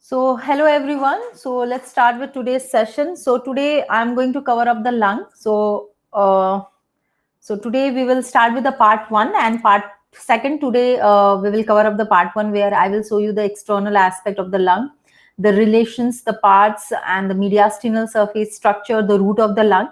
So, hello everyone. So, let's start with today's session. So, today I'm going to cover up the lung. So today we will start with the part one and part second. Today we will cover up the part one where I will show you the external aspect of the lung, the relations, the parts, and the mediastinal surface structure, the root of the lung.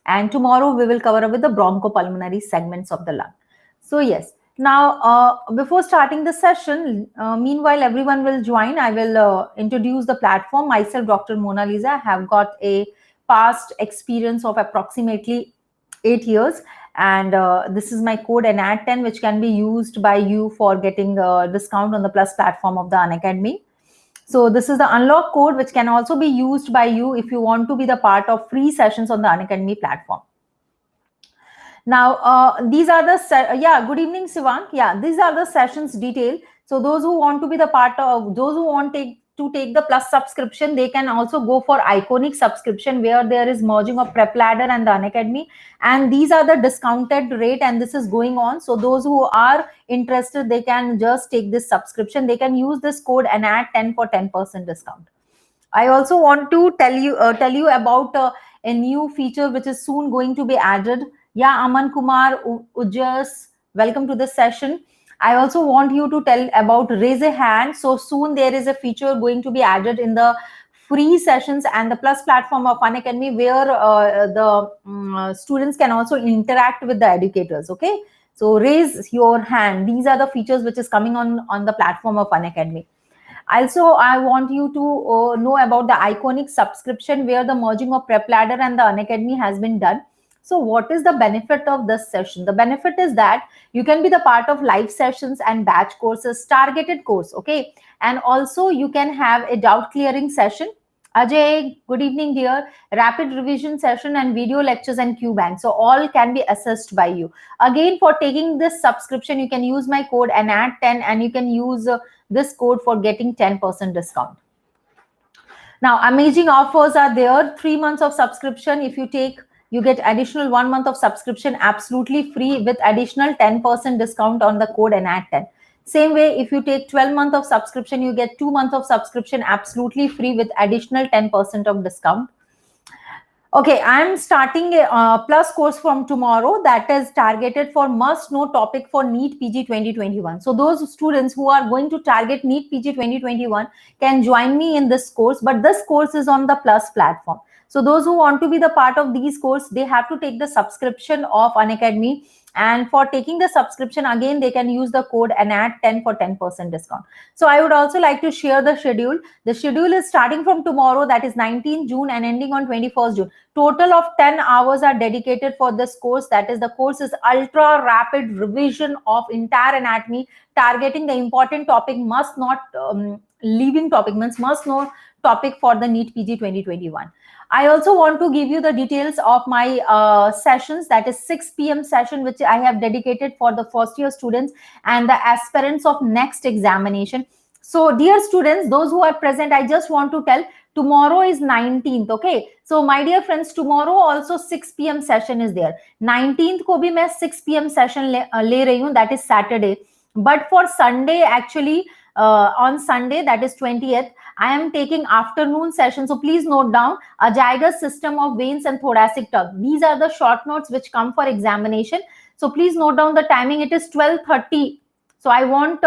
And tomorrow we will cover up with the bronchopulmonary segments of the lung. So yes. Now, before starting the session, meanwhile everyone will join. I will introduce the platform. Myself, Dr. Mona Lisa, have got a past experience of approximately 8 years, and this is my code NAT10, which can be used by you for getting a discount on the plus platform of the Unacademy. So this is the unlock code, which can also be used by you if you want to be the part of free sessions on the Unacademy platform. Now, these are the, good evening, Sivank. Yeah, these are the sessions detail. So those who want to be the part of, those who want to take the plus subscription, they can also go for Iconic subscription, where there is merging of Prep Ladder and the Unacademy. And these are the discounted rate, and this is going on. So those who are interested, they can just take this subscription. They can use this code and add 10 for 10% discount. I also want to tell you about a new feature which is soon going to be added. Yeah, Aman Kumar Ujas, welcome to the session. I also want you to tell about raise a hand. So soon there is a feature going to be added in the free sessions and the plus platform of Unacademy, where the students can also interact with the educators. Okay, so raise your hand. These are the features which is coming on the platform of Unacademy. Also, I want you to know about the Iconic subscription, where the merging of Prep Ladder and the Unacademy has been done. So what is the benefit of this session? The benefit is that you can be the part of live sessions and batch courses, targeted course, okay? And also you can have a doubt clearing session. Ajay, good evening, dear. Rapid revision session and video lectures and Q bank. So all can be assessed by you. Again, for taking this subscription, you can use my code and add 10, and you can use this code for getting 10% discount. Now, amazing offers are there. 3 months of subscription. If you take, you get additional 1 month of subscription absolutely free with additional 10% discount on the code and add 10. Same way, if you take 12 months of subscription, you get 2 months of subscription absolutely free with additional 10% of discount. Okay, I'm starting a plus course from tomorrow that is targeted for must know topic for NEET PG 2021. So those students who are going to target NEET PG 2021 can join me in this course, but this course is on the plus platform. So those who want to be the part of these course, they have to take the subscription of Unacademy. And for taking the subscription, again, they can use the code and add 10 for 10% discount. So I would also like to share the schedule. The schedule is starting from tomorrow, that is 19 June, and ending on 21st June. Total of 10 hours are dedicated for this course. That is, the course is ultra rapid revision of entire anatomy, targeting the important topic, must not leaving topic, means must know topic for the NEET PG 2021. I also want to give you the details of my sessions. That is 6 p.m. session, which I have dedicated for the first year students and the aspirants of next examination. So dear students, those who are present, I just want to tell, tomorrow is 19th. Okay, so my dear friends, tomorrow also 6 p.m. session is there. 19th ko bhi main 6 p.m. session le rahi hu, that is Saturday. But for Sunday, actually, on Sunday, that is 20th, I am taking afternoon session. So please note down a Geiger's system of veins and thoracic tug. These are the short notes which come for examination. So please note down the timing. It is 12:30. So I want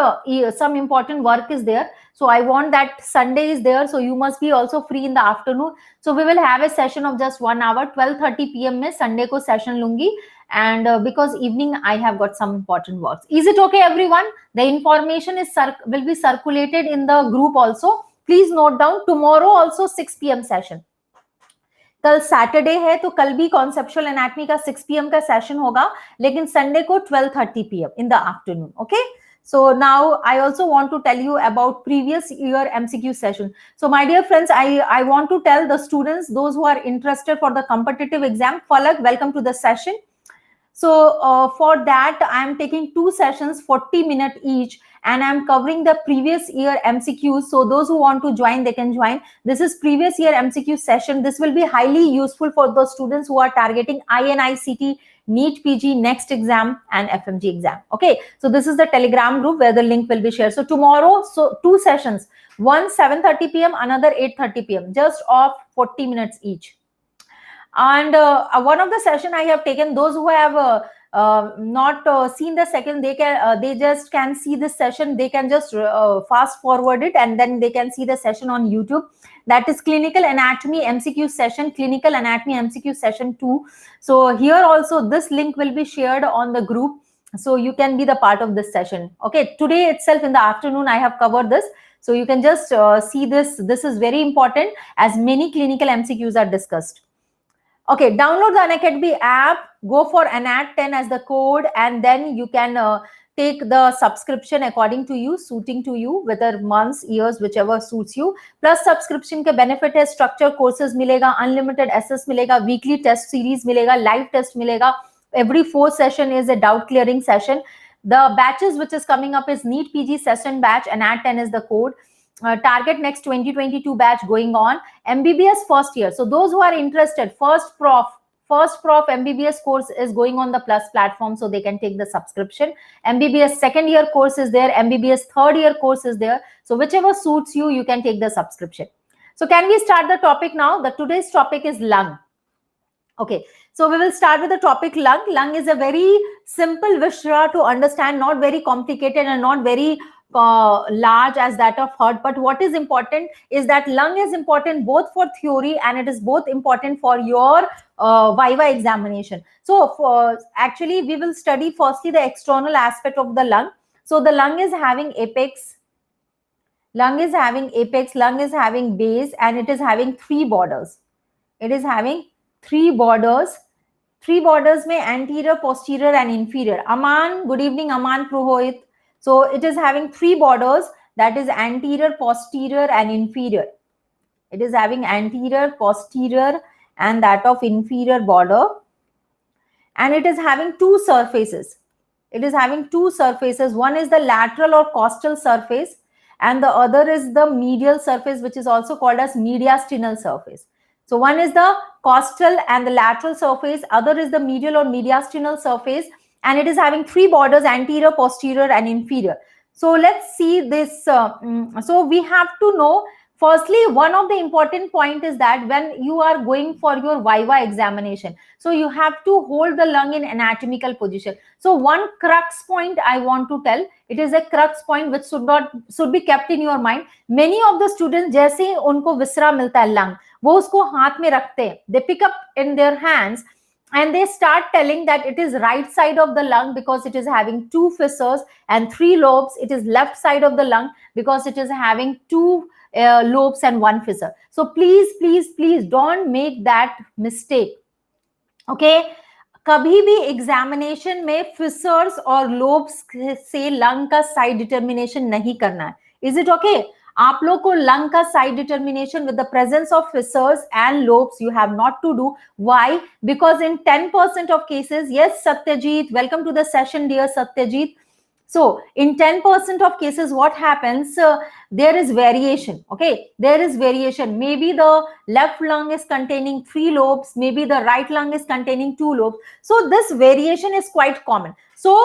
some important work is there. So I want that Sunday is there. So you must be also free in the afternoon. So we will have a session of just 1 hour. 12:30 p.m. में Sunday को session लूंगी. And because evening I have got some important works. Is it okay, everyone? The information is will be circulated in the group also. Please note down, tomorrow also 6 p.m. session. कल Saturday है तो कल भी conceptual anatomy का 6 p.m. का session होगा, लेकिन Sunday को 12:30 p.m. in the afternoon. Okay. So now I also want to tell you about previous year MCQ session. So my dear friends, I want to tell the students, those who are interested for the competitive exam, Falak, welcome to the session. So for that, I am taking 2 sessions, 40 minutes each, and I am covering the previous year MCQs. So those who want to join, they can join. This is previous year MCQ session. This will be highly useful for those students who are targeting INICT NEET PG, next exam, and FMG exam. Okay, so this is the Telegram group where the link will be shared. So tomorrow, so 2 sessions, one 7:30 p.m., another 8:30 p.m., just of 40 minutes each. And one of the session I have taken, those who have not seen the second, they just can see this session. They can just fast forward it, and then they can see the session on YouTube. That is clinical anatomy MCQ session, clinical anatomy MCQ session 2. So here also this link will be shared on the group, so you can be the part of this session. Okay, today itself in the afternoon I have covered this, so you can just see this. This is very important as many clinical MCQs are discussed. Okay, download the Unacademy app, go for ANAT 10 as the code, and then you can take the subscription according to you, suiting to you, whether months, years, whichever suits you. Plus subscription के benefit है, structured courses मिलेगा, unlimited access मिलेगा, weekly test series मिलेगा, live test मिलेगा. Every 4 session is a doubt clearing session. The batches which is coming up is NEET PG session batch, ANAT 10 is the code. Target Next 2022 batch going on, MBBS first year. So those who are interested, first prof MBBS course is going on the Plus platform, so they can take the subscription. MBBS second year course is there, MBBS third year course is there. So whichever suits you, you can take the subscription. So can we start the topic now? Today's topic is lung. Okay, so we will start with the topic lung. Lung is a very simple viscera to understand, not very complicated and not very large as that of heart. But what is important is that lung is important both for theory and it is both important for your Viva examination. So actually we will study firstly the external aspect of the lung. So the lung is having apex, lung is having base, and it is having 3 borders. It is having 3 borders. 3 borders में anterior, posterior and inferior. Aman, good evening Aman Purohit. So it is having 3 borders, that is anterior, posterior and inferior. It is having anterior, posterior and that of inferior border. And it is having 2 surfaces. It is having 2 surfaces. One is the lateral or costal surface and the other is the medial surface, which is also called as mediastinal surface. So one is the costal and the lateral surface, other is the medial or mediastinal surface, and it is having 3 borders, anterior, posterior and inferior. So let's see this. So we have to know, firstly, one of the important point is that when you are going for your Viva examination, so you have to hold the lung in anatomical position. So one crux point I want to tell, it is a crux point which should be kept in your mind. Many of the students, जैसे ही उनको viscera मिलता है lung, वो उसको हाथ में रखते हैं, they pick up in their hands and they start telling that it is right side of the lung because it is having 2 fissures and 3 lobes. It is left side of the lung because it is having 2 lobes and 1 fissure. So please don't make that mistake. Okay, कभी भी examination में fishers और lobes से lung का side determination नहीं करना है. Is it okay? आप लोग को लंग का side determination with the presence of fissures and lobes you have not to do. Why? Because in 10% of cases, yes Satyajit, welcome to the session dear Satyajit. So in 10% of cases, what happens? There is variation. Okay, there is variation. Maybe the left lung is containing 3 lobes, maybe the right lung is containing 2 lobes. So this variation is quite common. So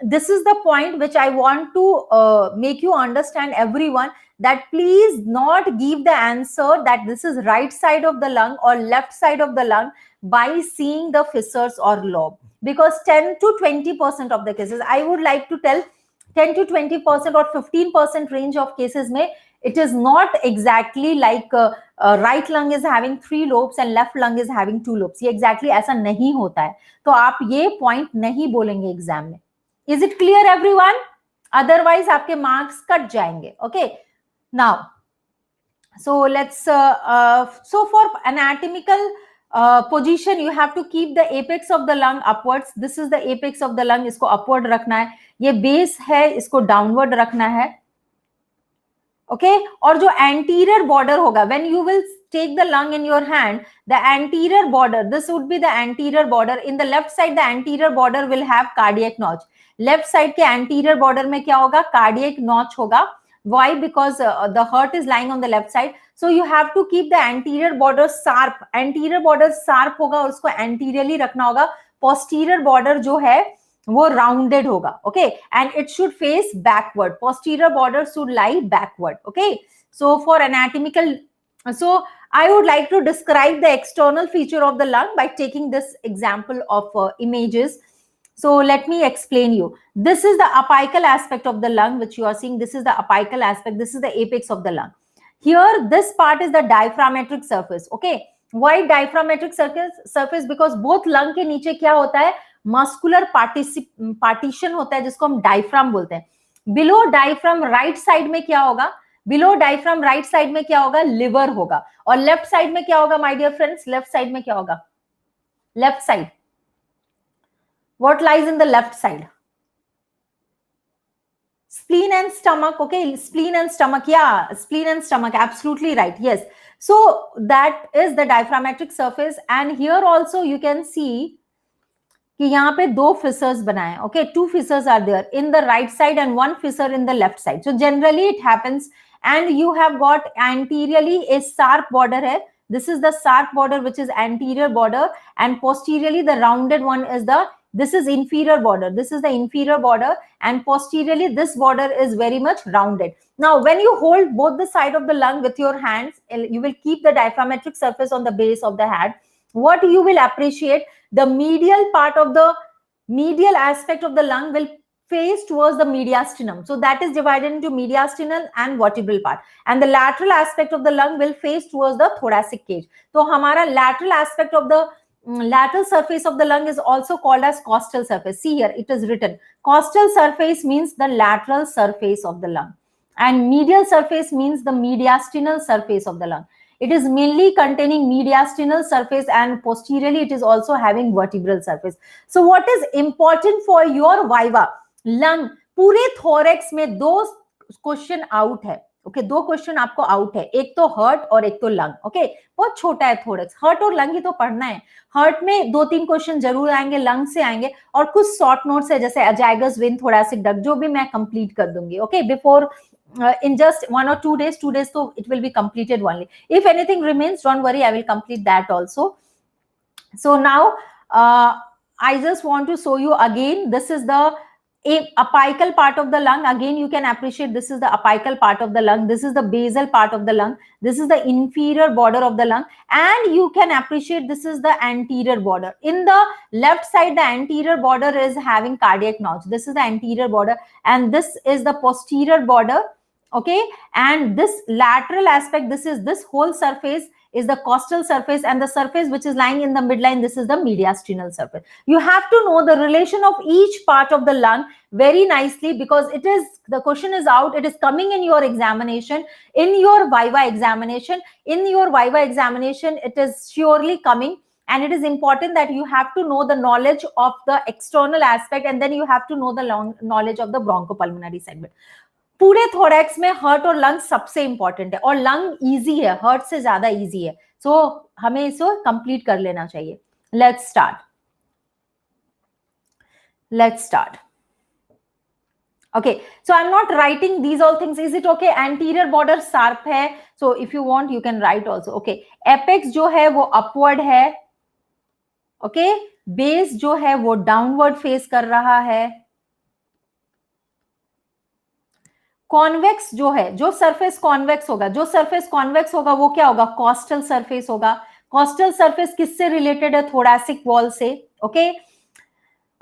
this is the point which I want to make you understand, everyone, that please not give the answer that this is right side of the lung or left side of the lung by seeing the fissures or lobe. Because 10 to 20% of the cases, I would like to tell 10 to 20% or 15% range of cases में, it is not exactly like right lung is having 3 lobes and left lung is having 2 lobes. ये exactly ऐसा नहीं होता है. तो आप ये point नहीं बोलेंगे एग्जाम में. Is it clear everyone? Otherwise आपके marks कट जाएंगे. Okay. Now, so let's so for anatomical position, you have to keep the apex of the lung upwards. This is the apex of the lung, इसको upward रखना है. ये base है, इसको downward रखना है. Okay, और जो anterior border होगा, when you will take the lung in your hand, the anterior border, this would be the anterior border. In the left side, the anterior border will have cardiac notch. Left side के anterior border में क्या होगा? Cardiac notch होगा. Why? Because the heart is lying on the left side. So you have to keep the anterior border sharp. Anterior border sharp होगा और उसको anteriorly रखना होगा. posterior border जो है वो rounded होगा, okay, and it should face backward. Posterior border should lie backward, okay. So for anatomical, so I would like to describe the external feature of the lung by taking this example of images. So let me explain you. This is the apical aspect of the lung, which you are seeing. This is the apical aspect. This is the apex of the lung. Here, this part is the diaphragmatic surface. Okay. Why diaphragmatic surface? Because both lung के नीचे क्या होता है? Muscular partition होता है, जिसको हम diaphragm बोलते हैं. Below diaphragm right side में क्या होगा? Below diaphragm right side में क्या होगा? Liver होगा. और left side में क्या होगा, my dear friends? Left side में क्या होगा? Left side. What lies in the left side? Spleen and stomach. Okay, spleen and stomach. Yeah, spleen and stomach. Absolutely right. Yes. So that is the diaphragmatic surface. And here also you can see कि यहाँ पे दो fissures बनाए. Okay, two fissures are there in the right side and one fissure in the left side. So generally it happens, and you have got anteriorly a sharp border है. This is the sharp border, which is anterior border, and posteriorly the rounded one is the, this is inferior border. This is the inferior border, and posteriorly this border is very much rounded. Now, when you hold both the side of the lung with your hands, you will keep the diaphragmatic surface on the base of the head. What you will appreciate, the medial part of the medial aspect of the lung will face towards the mediastinum. So that is divided into mediastinal and vertebral part. And the lateral aspect of the lung will face towards the thoracic cage. So hamara lateral aspect of the lateral surface of the lung is also called as costal surface. See here, it is written. Costal surface means the lateral surface of the lung. And medial surface means the mediastinal surface of the lung. It is mainly containing mediastinal surface, and posteriorly it is also having vertebral surface. So what is important for your viva? Lung, पूरे thorax में दो question out है. Okay, दो question आपको out है, एक तो hurt और एक तो लंग. ओके, बहुत छोटा है थोरेक्स, हर्ट और लंग ही तो पढ़ना है. हर्ट में दो तीन क्वेश्चन जरूर आएंगे, लंग से आएंगे, और कुछ शॉर्ट नोट्स है जैसे अजाइगस वेन, थोरैसिक डक्ट, जो भी मैं कंप्लीट कर दूंगी. Okay, before in just 1 or 2 days, so it will be completed only. If anything remains, don't worry, I will complete that also. So now I just want to show you again, this is the apical part of the lung. Again, you can appreciate this is the apical part of the lung, this is the basal part of the lung, this is the inferior border of the lung, and you can appreciate this is the anterior border. In the left side, the anterior border is having cardiac notch. This is the anterior border, and this is the posterior border. Okay, and this lateral aspect, this is this whole surface is the costal surface, and the surface which is lying in the midline, this is the mediastinal surface. You have to know the relation of each part of the lung very nicely, because it is, the question is out, it is coming in your examination, in your viva examination. In your viva examination, it is surely coming, and it is important that you have to know the knowledge of the external aspect, and then you have to know the knowledge of the bronchopulmonary segment. पूरे thorax में hurt और lung सबसे important है, और lung easy है, hurt से ज्यादा easy है. सो हमें इसको कंप्लीट कर लेना चाहिए. Let's start. Okay, so I'm not writing these all things. Is it okay? Anterior border sharp है, so if you want you can write also. Okay, apex जो है वो upward है. Okay, base जो है वो downward face कर रहा है. कॉन्वेक्स जो है, जो सरफेस कॉन्वेक्स होगा वो क्या होगा? कॉस्टल सरफेस होगा. कॉस्टल सरफेस किससे रिलेटेड है? थोरैसिक वॉल से. ओके,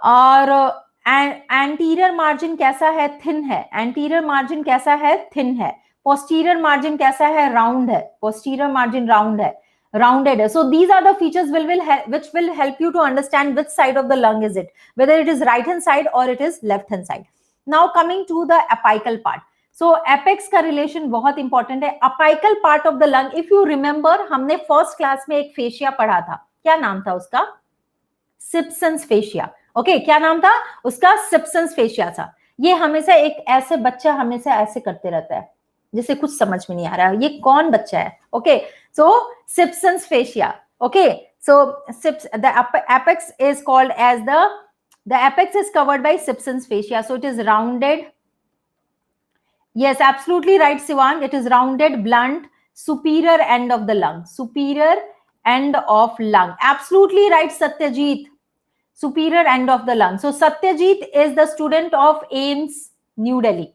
और एंटीरियर मार्जिन कैसा है? थिन है. एंटीरियर मार्जिन कैसा है? थिन है. पोस्टीरियर मार्जिन कैसा है? राउंड है. पोस्टीरियर मार्जिन राउंड है, rounded. So these are the features which will help you to understand which side of the lung is it, whether it is right hand side or it is left hand side. Now coming to the apical part. So apex का relation बहुत important है. Apical part of the lung, if you remember, हमने first class में एक fascia पढ़ा था. क्या नाम था उसका? Simpson's fascia. Okay, क्या नाम था उसका? Simpson's fascia था. ये हमेशा एक ऐसे बच्चा हमेशा ऐसे करते रहता है, जिसे कुछ समझ में नहीं आ रहा, ये कौन बच्चा है? Okay, so Simpson's fascia. Okay, so the apex is called as the apex is covered by Simpson's fascia. So it is rounded. Yes, absolutely right, Sivan. It is rounded, blunt, superior end of the lung. Superior end of lung. Absolutely right, Satyajit. superior end of the lung. So Satyajit is the student of AIIMS New Delhi.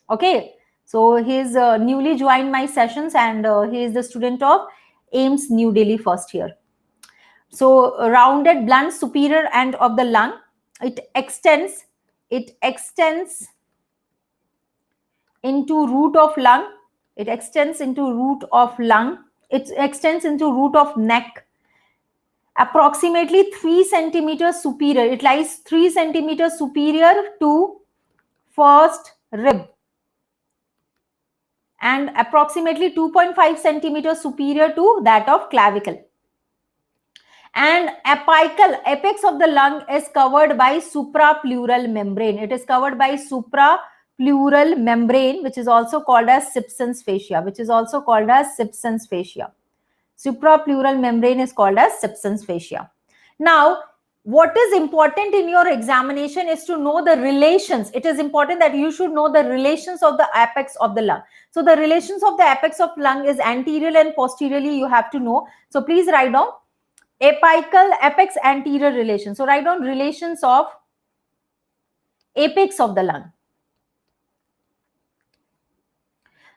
Okay, so he's newly joined my sessions, and he is the student of AIIMS New Delhi first year. So rounded blunt superior end of the lung, it extends into root of lung, it extends into root of lung, it extends into root of neck, approximately 3 centimeters superior. It lies 3 centimeters superior to first rib and approximately 2.5 centimeters superior to that of clavicle. And apex of the lung is covered by suprapleural membrane. It is covered by suprapleural membrane, which is also called as Simpson's fascia, Suprapleural membrane is called as Simpson's fascia. Now, what is important in your examination is to know the relations. It is important that you should know the relations of the apex of the lung. So the relations of the apex of lung is anterior and posteriorly you have to know. So please write down apex anterior relation. So write down relations of apex of the lung.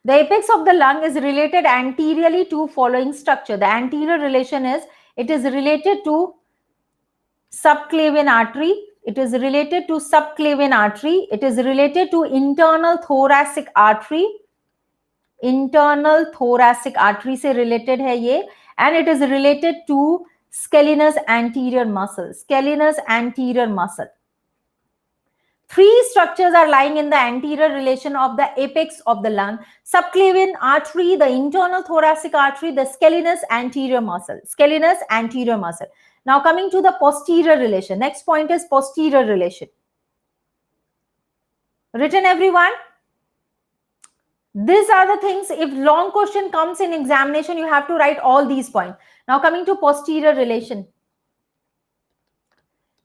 The apex of the lung is related anteriorly to following structure. The anterior relation is, it is related to subclavian artery. It is related to subclavian artery. It is related to internal thoracic artery. Internal thoracic artery से related है ये, and it is related to scalenus anterior muscle. Scalenus anterior muscle. 3 structures are lying in the anterior relation of the apex of the lung: subclavian artery, the internal thoracic artery, the scalenus anterior muscle. Scalenus anterior muscle. Now coming to the posterior relation. Next point is posterior relation. Written, everyone? These are the things, if long question comes in examination, you have to write all these points. Now coming to posterior relation.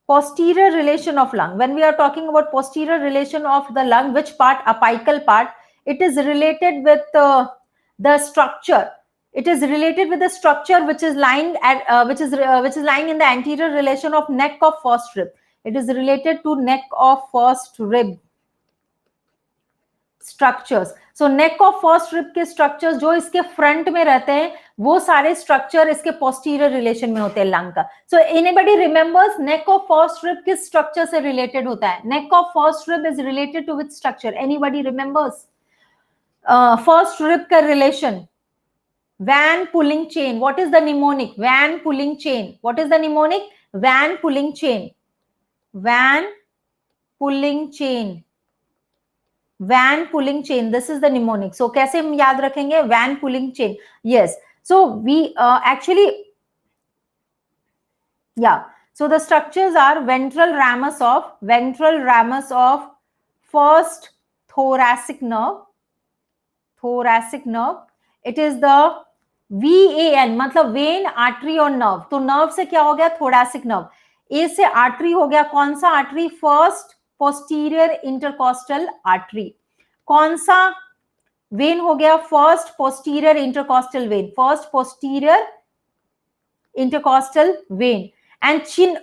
Posterior relation of lung. When we are talking about posterior relation of the lung, which part? Apical part. It is related with the structure. It is related with the structure which is lying at which is lying in the anterior relation of neck of first rib. It is related to neck of first rib structures. So neck of first rib के structures जो इसके front में रहते हैं, वो सारे structure इसके posterior relation में होते हैं lung का. So anybody remembers neck of first rib किस structure से related होता है? Neck of first rib is related to which structure? Anybody remembers? First rib का relation. Van pulling chain. What is the mnemonic? Van pulling chain. What is the mnemonic? Van pulling chain. Van pulling chain. Van pulling chain. This is the mnemonic. So कैसे हम याद रखेंगे? Van pulling chain. Yes. So we actually, yeah. So the structures are ventral ramus of first thoracic nerve. Thoracic nerve. It is the VAN, मतलब vein, artery और nerve. तो nerve से क्या हो गया? Thoracic nerve. A से artery हो गया. कौन सा artery? First posterior intercostal artery. कौन सा vein हो गया? First posterior intercostal vein. First posterior intercostal vein. And chin,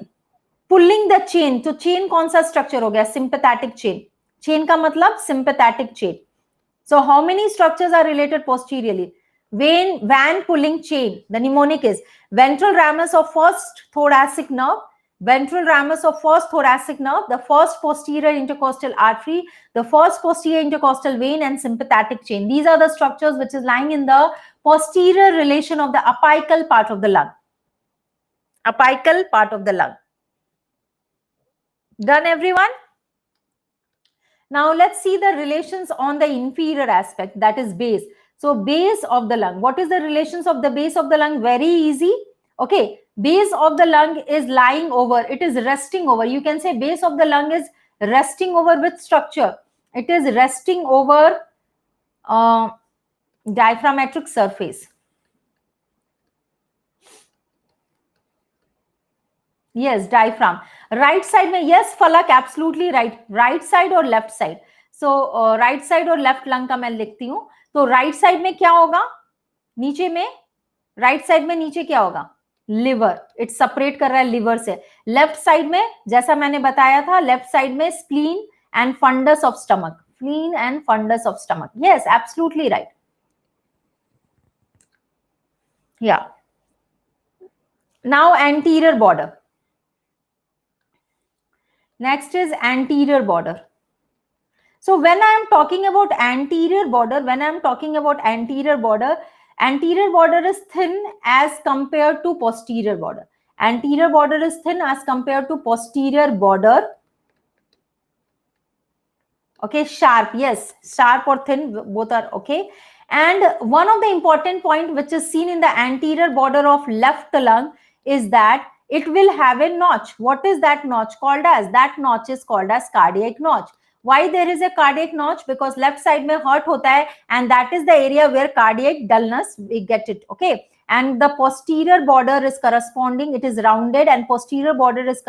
pulling the chain. तो chain कौन सा structure हो गया? Sympathetic chain. Chain का मतलब sympathetic chain. So how many structures are related posteriorly? Van pulling chain. The mnemonic is ventral ramus of first thoracic nerve, ventral ramus of first thoracic nerve, the first posterior intercostal artery, the first posterior intercostal vein, and sympathetic chain. These are the structures which is lying in the posterior relation of the apical part of the lung. Apical part of the lung. Done, everyone? Now let's see the relations on the inferior aspect, that is base. So base of the lung. What is the relations of the base of the lung? Very easy. Okay. Base of the lung is lying over. It is resting over. You can say base of the lung is resting over which structure? It is resting over diaphragmatic surface. Yes, diaphragm. Right side में, yes, Falak, absolutely right. Right side or left side? So right side और left lung का मैं लिखती हूँ. तो right side में क्या होगा? नीचे में, right side में नीचे क्या होगा? लिवर, इट सेपरेट कर रहा है लिवर से। लेफ्ट साइड में जैसा मैंने बताया था, लेफ्ट साइड में spleen and fundus of stomach, spleen and fundus of stomach, yes absolutely right, yeah. Now anterior border, next is anterior border. So when I am talking about anterior border, anterior border is thin as compared to posterior border. Anterior border is thin as compared to posterior border. Okay, sharp, yes, sharp or thin, both are okay. And one of the important point which is seen in the anterior border of left lung is that it will have a notch. What is that notch called as? That notch is called as cardiac notch. Why there is a cardiac notch? Because left side mein hurt hota hai, and that is the area where cardiac dullness, we get it, okay. And the posterior border is corresponding, it is rounded, and posterior border is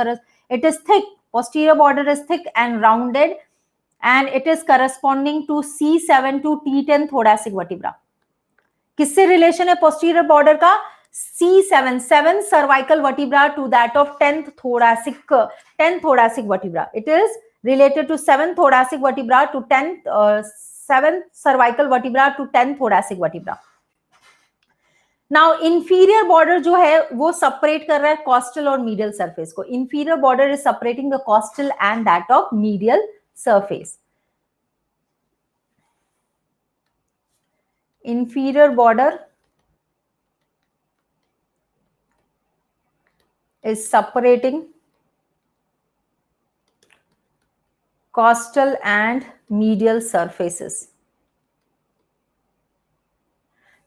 it is thick. Posterior border is thick and rounded, and it is corresponding to C7 to T10 thoracic vertebra. किससे relation है posterior border का? C7, 7th cervical vertebra to that of 10th thoracic vertebra. It is related to 7th thoracic vertebra to 7th cervical vertebra to 10th thoracic vertebra. Now inferior border जो है वो separate कर रहा है costal और medial surface को. Inferior border is separating the costal and that of medial surface. Inferior border is separating costal and medial surfaces.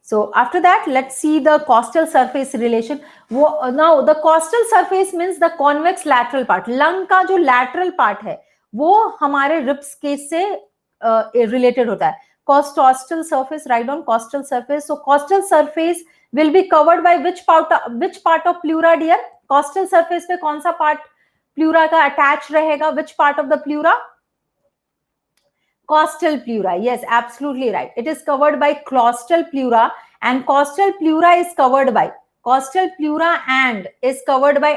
So after that, let's see the costal surface relation. Now the costal surface means the convex lateral part. Lung का जो lateral part है वो हमारे ribs case से related होता है. Costal surface, write down costal surface. So costal surface will be covered by which part of pleura, dear? Costal surface पे कौन सा part pleura का attach रहेगा? Which part of the pleura? Costal pleura, yes, absolutely right. It is covered by costal pleura, and costal pleura is covered by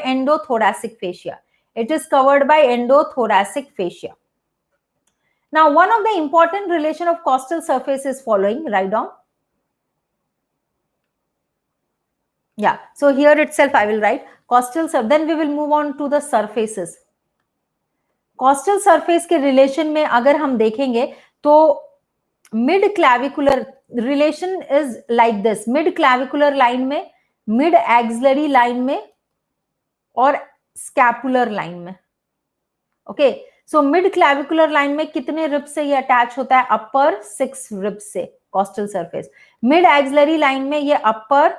endothoracic fascia. It is covered by endothoracic fascia. Now, one of the important relation of costal surface is following. Write down. Yeah. So here itself I will write costal. Then we will move on to the surfaces. Costal surface के relation में अगर हम देखेंगे तो mid clavicular relation is like this. Mid clavicular line में, mid axillary line में और scapular line में. Okay, so mid clavicular line में कितने रिब्स से ये अटैच होता है? अपर 6 रिब्स से costal surface. Mid axillary line में ये अपर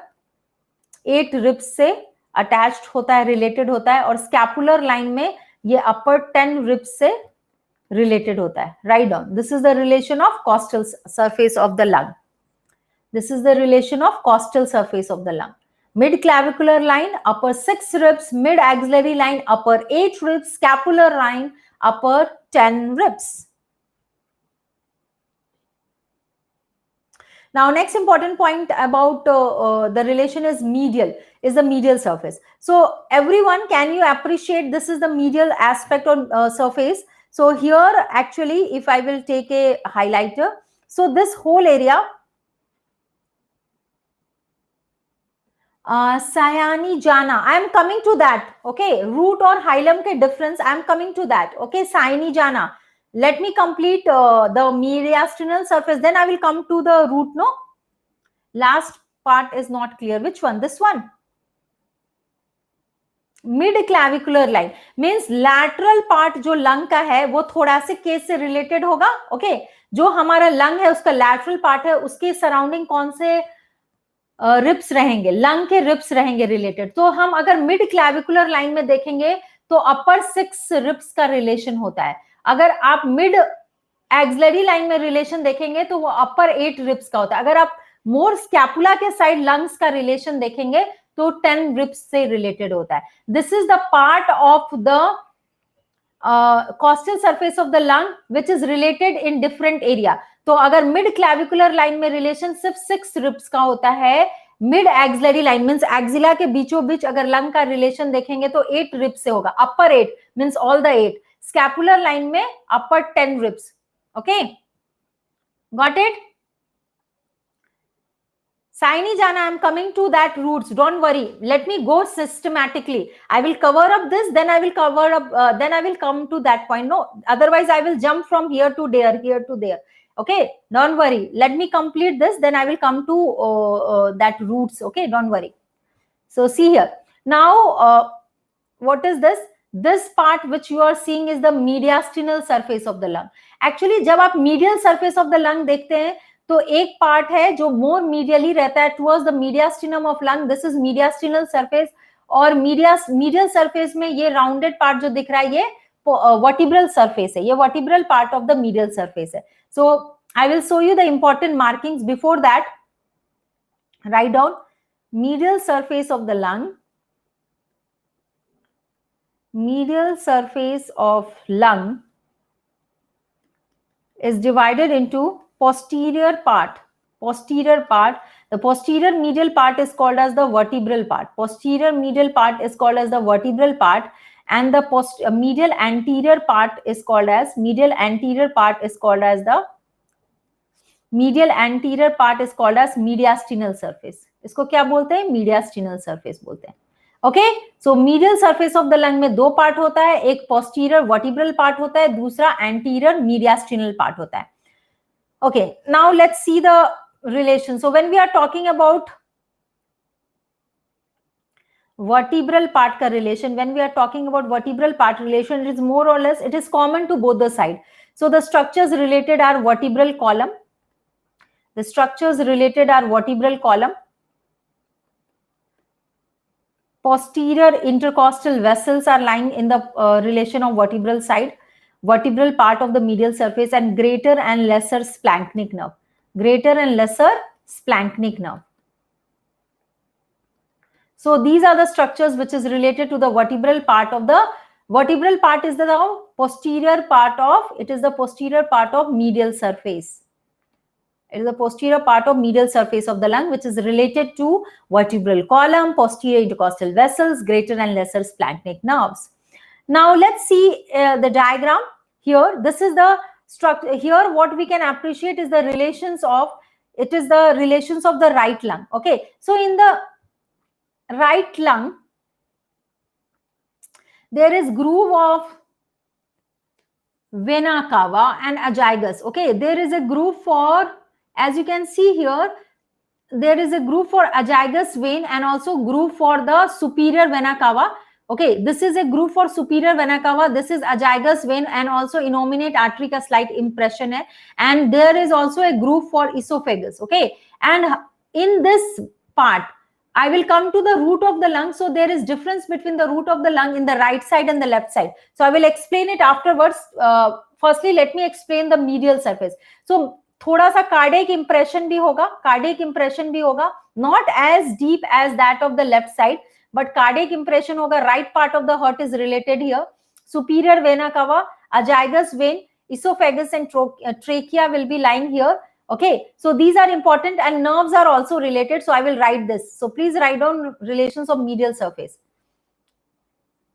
8 रिब्स से अटैच्ड होता है, रिलेटेड होता है, और स्कैपुलर लाइन में ये अपर 10 रिब्स से रिलेटेड होता है. Right down. This is the relation of costal surface of the lung. This is the relation of costal surface of the lung. Mid clavicular line upper 6 ribs, mid axillary line upper 8 ribs, scapular line upper 10 ribs. Now, next important point about the relation is the medial surface. So, everyone, can you appreciate this is the medial aspect on surface? So, here actually, if I will take a highlighter, so this whole area, Sayani Jana, I am coming to that. Okay, root or hilum ke difference, I am coming to that. Okay, Sayani Jana. Let me complete the mediastinal surface, then I will come to the root, no? Last part is not clear. Which one? This one. Mid clavicular line means lateral part जो lung का है वो thoracic case से related होगा. Okay, जो हमारा lung है उसका lateral part है, उसके surrounding कौन से ribs रहेंगे? lung के ribs रहेंगे related. तो हम अगर mid clavicular line में देखेंगे तो upper 6 ribs का relation होता है. अगर आप mid axillary line में relation देखेंगे तो वो upper 8 ribs का होता है. अगर आप मोर स्कैपुला के साइड लंग्स का रिलेशन देखेंगे तो 10 रिब्स से रिलेटेड होता है. This is the part of the costal surface of the lung which is related in different area. तो अगर मिड क्लैविकुलर लाइन में रिलेशन सिर्फ 6 रिब्स का होता है, mid axillary line means axilla के बीचों बीच अगर लंग का रिलेशन देखेंगे तो 8 रिब्स से होगा, अपर 8 means all the 8, scapular line में अपर 10 ribs. Okay, got it? Saini Jana, I'm coming to that roots. Don't worry. Let me go systematically. I will cover up this, then I will cover up, then I will come to that point. No, otherwise I will jump from here to there. Okay, don't worry. Let me complete this, then I will come to that roots. Okay, don't worry. So see here. Now, what is this? This part which you are seeing is the mediastinal surface of the lung. Actually, जब आप medial surface of the lung देखते हैं, तो एक part है जो मोर medially रहता है towards the mediastinum of lung, this is mediastinal surface. और मीडियल सरफेस में ये राउंडेड पार्ट जो दिख रहा है ये वर्टिब्रल सरफेस है, ये vertebral part of the medial surface है. So I will show you the important markings. Before that, write down medial surface of the lung. Medial surface of lung is divided into posterior part. The posterior medial part is called as the vertebral part. Posterior medial part is called as the vertebral part, and the medial anterior part is called as the mediastinal surface. इसको क्या बोलते हैं? mediastinal surface बोलते हैं. Okay, so medial surface of the lung में दो part होता है, एक पोस्टीरियर वर्टिब्रल पार्ट होता है, दूसरा एंटीरियर मीडियास्टिनल पार्ट होता है. Okay, now let's see the relation. So when we are talking about vertebral part का relation, when we are talking about vertebral part relation, it is more or less, it is common to both the side. So the structures related are vertebral column. Posterior intercostal vessels are lying in the relation of vertebral side, vertebral part of the medial surface, and greater and lesser splanchnic nerve. So these are the structures which is related to the vertebral part of the is the posterior part of medial surface. It is the posterior part of medial surface of the lung, which is related to vertebral column, posterior intercostal vessels, greater and lesser splanchnic nerves. Now let's see the diagram here. This is the structure. Here what we can appreciate is the relations of the right lung. Okay, so in the right lung, there is groove of vena cava and azygus. Okay, there is a groove for, as you can see here, there is a groove for azygus vein and also groove for the superior vena cava. Okay, this is a groove for superior vena cava, this is azygus vein, and also innominate artery ka slight impression hai, and there is also a groove for esophagus. Okay, and in this part I will come to the root of the lung. So there is difference between the root of the lung in the right side and the left side. So I will explain it afterwards. Firstly, let me explain the medial surface. So थोड़ा सा cardiac impression भी होगा, not as deep as that of the left side, but cardiac impression होगा. Right part of the heart is related here. Superior vena cava, azygus vein, esophagus and trachea will be lying here. Okay, so these are important, and nerves are also related. So I will write this. So please write down relations of medial surface.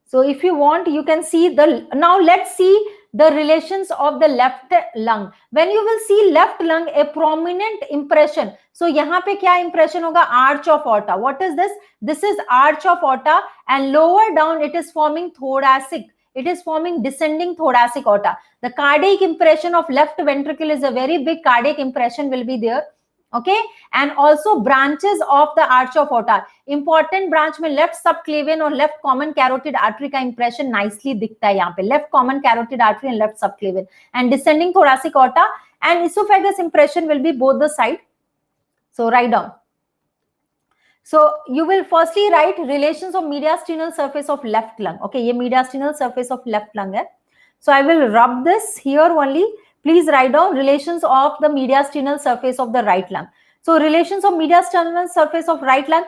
So if you want, you can see now let's see the relations of the left lung. When you will see left lung, a prominent impression. So यहाँ पे क्या impression होगा? Arch of aorta. What is this? This is arch of aorta, and lower down it is forming thoracic. It is forming descending thoracic aorta. The cardiac impression of left ventricle is a very big cardiac impression will be there. Okay, and also branches of the arch of aorta. Important branch में left subclavian और left common carotid artery का impression nicely दिखता है यहाँ पे. Left common carotid artery and left subclavian, and descending thoracic aorta, and esophagus impression will be both the side. So write down. So you will firstly write relations of mediastinal surface of left lung. Okay, ये mediastinal surface of left lung है. So I will rub this here only. Please write down relations of the mediastinal surface of the right lung. So relations of mediastinal surface of right lung,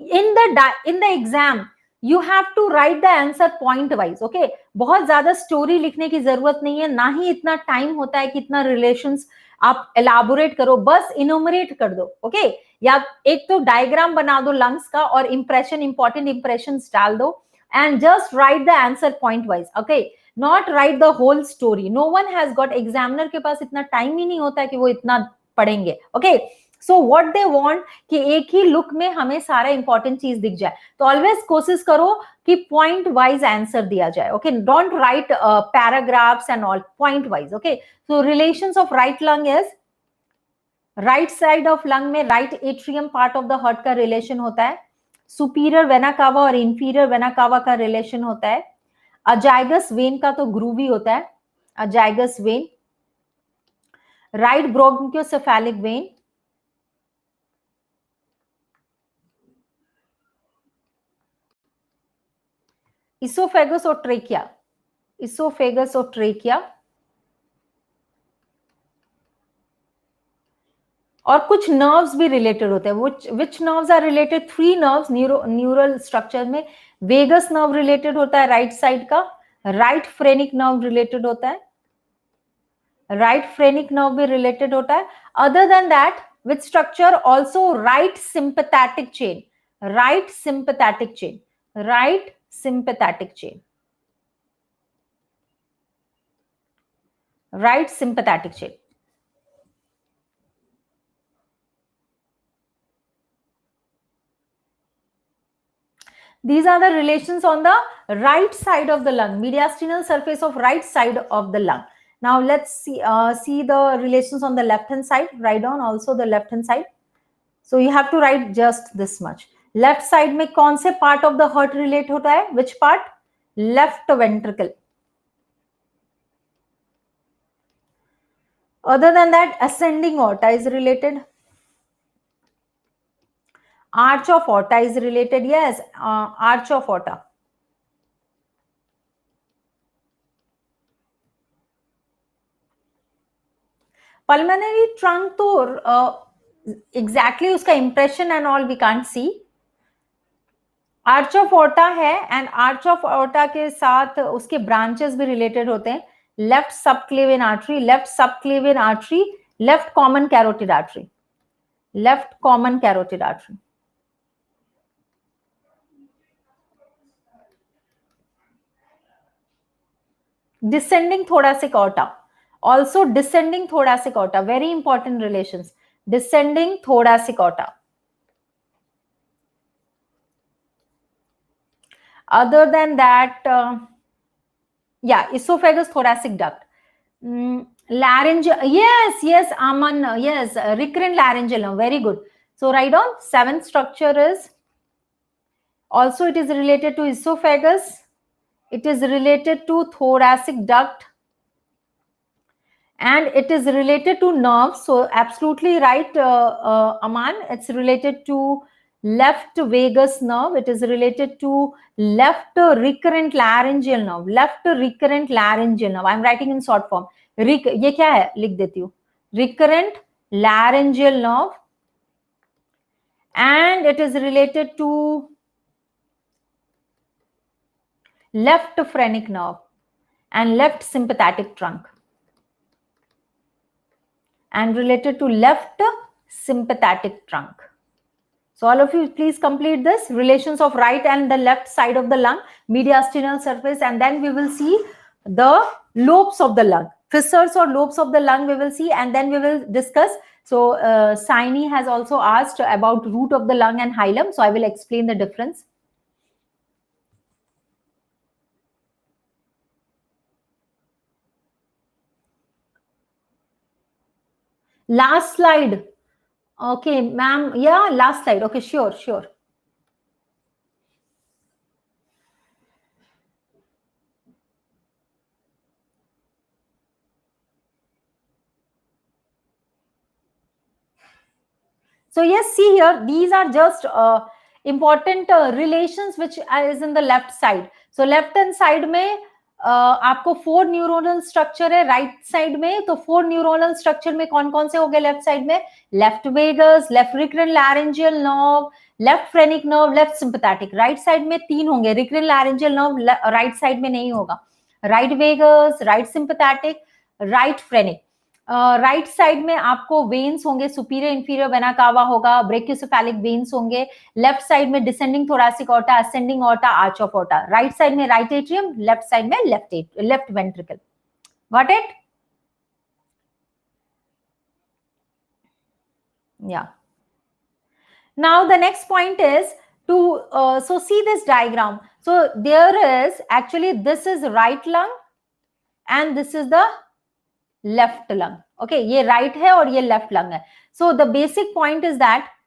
in the exam you have to write the answer point wise. Okay, बहुत ज्यादा story लिखने की जरूरत नहीं है, ना ही इतना time होता है कि इतना relations आप एलाबोरेट करो, बस इनोमरेट कर दो, ओके या एक तो डायग्राम बना दो लंग्स का और इंप्रेशन, इंपॉर्टेंट इंप्रेशन डाल दो and just write the answer point wise, okay not write the whole story. No one has got, examiner के पास इतना टाइम ही नहीं होता है कि वो इतना पढ़ेंगे, okay so what they want कि एक ही लुक में हमें सारा इंपॉर्टेंट चीज दिख जाए. तो ऑलवेज कोशिश करो कि पॉइंट वाइज आंसर दिया जाए, okay don't write paragraphs and all, point wise, okay so relations of right lung is, right side of lung में right atrium part of the heart का रिलेशन होता है, सुपीरियर वेना कावा और inferior vena कावा का relation होता है, azygos when का तो ग्रूवी होता है, azygos vein, right brachiocephalic vein, oesophagus और ट्रेकिया, इसोफेगस और ट्रेकिया, और कुछ नर्व्स भी रिलेटेड होते हैं. Which nerves are related, 3 nerves neural structure में. वेगस नर्व रिलेटेड होता है राइट साइड का, राइट फ्रेनिक नर्व रिलेटेड होता है, राइट फ्रेनिक नर्व भी रिलेटेड होता है. Other than that which structure also right sympathetic chain, right sympathetic chain, right sympathetic chain, right sympathetic chain. These are the relations on the right side of the lung, mediastinal surface of right side of the lung. Now let's see the relations on the left hand side. Write down also the left hand side. So you have to write just this much. Left side में कौन से part of the heart relate होता है? Which part? Left ventricle. Other than that, ascending aorta is related. Arch of aorta is related. Yes, arch of aorta. Pulmonary trunk तो exactly उसका impression and all we can't see. Arch of aorta है and arch of aorta के साथ उसके branches भी related होते हैं. Left subclavian artery, left subclavian artery, left common carotid artery, left common carotid artery. Descending thoracic aorta, also descending thoracic aorta, very important relations. Descending thoracic aorta. Other than that, yeah, esophagus thoracic duct, laryngeal, yes Aman, yes, recurrent laryngeal nerve, very good. So write down, seventh structure is also, it is related to esophagus, it is related to thoracic duct, and it is related to nerves. So absolutely right, Aman, it's related to left vagus nerve, it is related to left recurrent laryngeal nerve, left recurrent laryngeal nerve. I am writing in short form. ये क्या है लिख देती हूँ, recurrent laryngeal nerve, and it is related to left phrenic nerve and left sympathetic trunk, and related to left sympathetic trunk. So all of you please complete this, relations of right and the left side of the lung, mediastinal surface, and then we will see the lobes of the lung, fissures or lobes of the lung we will see, and then we will discuss. So Saini has also asked about root of the lung and hilum, so I will explain the difference. Last slide. Okay, ma'am. Yeah, last slide. Okay, sure. So yes, see here, these are just important relations which is in the left side. So left hand side में आपको 4 neuronal structure है, right side में तो 4 neuronal structure में कौन कौन से हो गए लेफ्ट साइड में? Left vagus, left recurrent laryngeal nerve, left phrenic nerve, left sympathetic. Right side में 3 होंगे, recurrent laryngeal nerve right side में नहीं होगा, right vagus, right sympathetic, right phrenic. Right side में आपको वेन्स होंगे, सुपीरियर इंफीरियर वेना कावा होगा, brachiocephalic veins होंगे, लेफ्ट साइड में descending thoracic aorta, ascending aorta, arch of aorta, right side में राइट एट्रियम, लेफ्ट साइड में left ventricle. Got it? Yeah. Now the next point is to so see this diagram. So there is actually, this is right lung and this is the left lung. Okay, ये right है और ये left lung है. So the basic point is that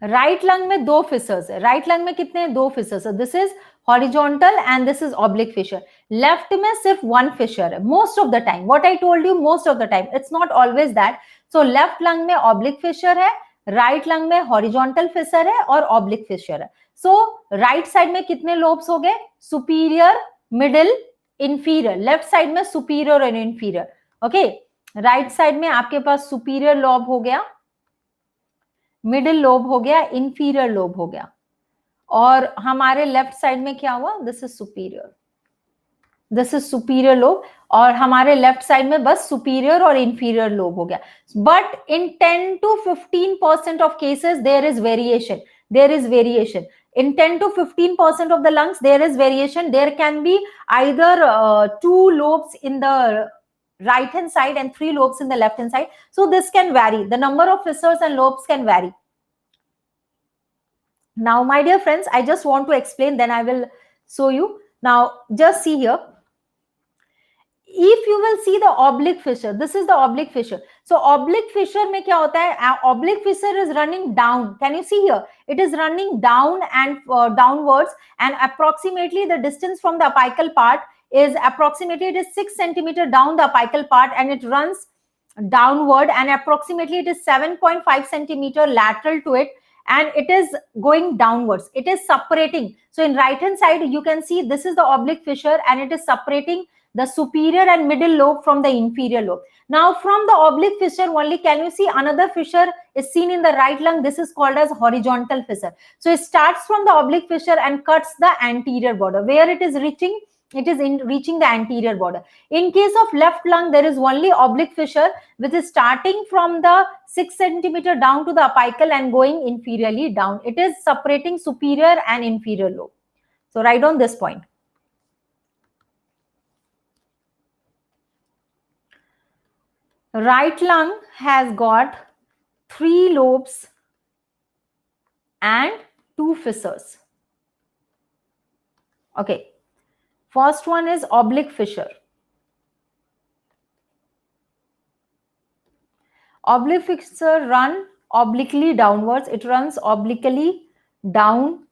right lung में दो fissures है. Right lung में कितने हैं? दो फिशर्स है. This is horizontal and this is oblique fissure. Left में सिर्फ वन फिशर है most of the time. What I told you, most of the time, it's not always that. So left lung में oblique fissure है, right lung में horizontal fissure है और oblique fissure है. सो right side में कितने lobes हो गए? Superior, middle, inferior. Left side में सुपीरियर और इंफीरियर. ओके, राइट साइड में आपके पास सुपीरियर लोब हो गया, मिडिल लोब हो गया, इंफीरियर लोब हो गया, और हमारे लेफ्ट साइड में क्या हुआ? This is superior, this is superior lobe, और हमारे लेफ्ट साइड में बस सुपीरियर और इंफीरियर लोब हो गया. But in 10 to 15% of cases there is variation. There is variation in 10 to 15% of the lungs. There is variation. There can be either 2 lobes in the right hand side and 3 lobes in the left hand side. So this can vary. The number of fissures and lobes can vary. Now my dear friends, I just want to explain, then I will show you. Now just see here, if you will see the oblique fissure, this is the oblique fissure. So oblique fissure mein kya hota hai? Oblique fissure is running down. Can you see here? It is running down and downwards, and approximately the distance from the apical part is approximately, it is 6 centimeter down the apical part, and it runs downward, and approximately it is 7.5 centimeter lateral to it, and it is going downwards. It is separating. So in right hand side you can see this is the oblique fissure, and it is separating the superior and middle lobe from the inferior lobe. Now from the oblique fissure only, can you see another fissure is seen in the right lung? This is called as horizontal fissure. So it starts from the oblique fissure and cuts the anterior border. Where it is reaching? It is reaching the anterior border. In case of left lung, there is only oblique fissure, which is starting from the 6 centimeter down to the apical and going inferiorly down. It is separating superior and inferior lobe. So write down this point. Right lung has got 3 lobes and 2 fissures. Okay, first one is oblique fissure. Oblique fissure run obliquely downwards. It runs obliquely down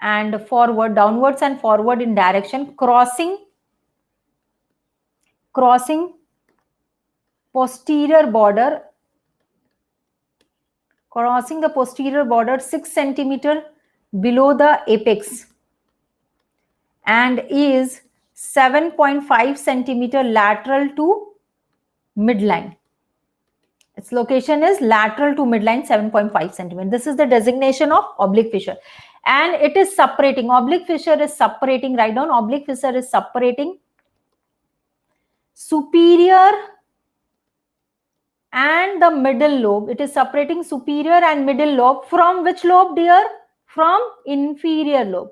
and forward, downwards and forward in direction, crossing posterior border, crossing the posterior border 6 centimeter below the apex, and is 7.5 centimeter lateral to midline. Its location is lateral to midline, 7.5 centimeter. This is the designation of oblique fissure, and it is separating. Oblique fissure is separating. Write down, oblique fissure is separating superior and the middle lobe. It is separating superior and middle lobe from which lobe, dear? From inferior lobe.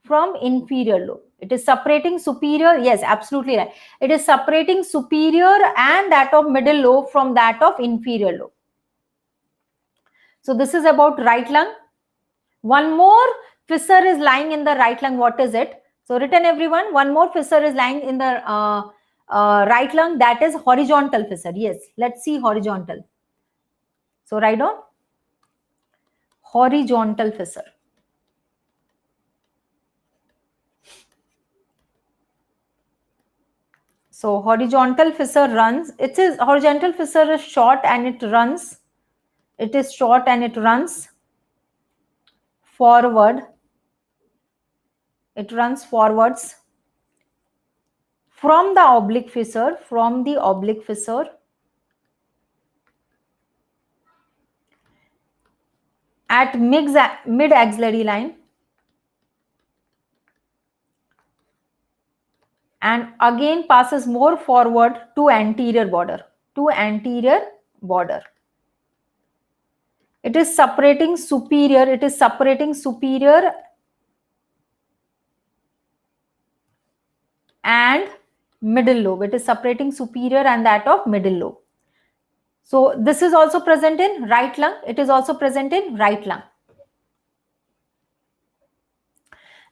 From inferior lobe. It is separating superior. Yes, absolutely right. It is separating superior and that of middle lobe from that of inferior lobe. So this is about right lung. One more fissure is lying in the right lung. What is it? So written everyone, one more fissure is lying in the right lung, that is horizontal fissure. Yes, let's see horizontal. So write down horizontal fissure. So horizontal fissure runs, it is horizontal fissure is short and it runs, it is short and it runs forward, it runs forwards from the oblique fissure, from the oblique fissure at mid axillary line, and again passes more forward to anterior border, to anterior border. It is separating superior, it is separating superior and middle lobe. It is separating superior and that of middle lobe. So this is also present in right lung. It is also present in right lung.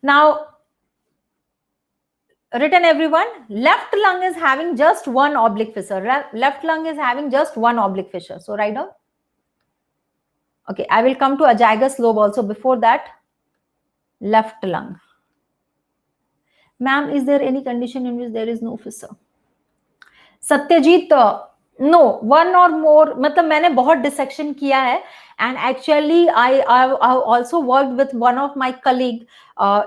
Now, written everyone, left lung is having just one oblique fissure. Left lung is having just one oblique fissure. So write down. Okay, I will come to azygous lobe also. Before that, left lung. Ma'am, is there any condition in which there is no fissure? Satyajit, no, one or more, मतलब मैंने बहुत dissection किया है and actually I also worked with one of my colleague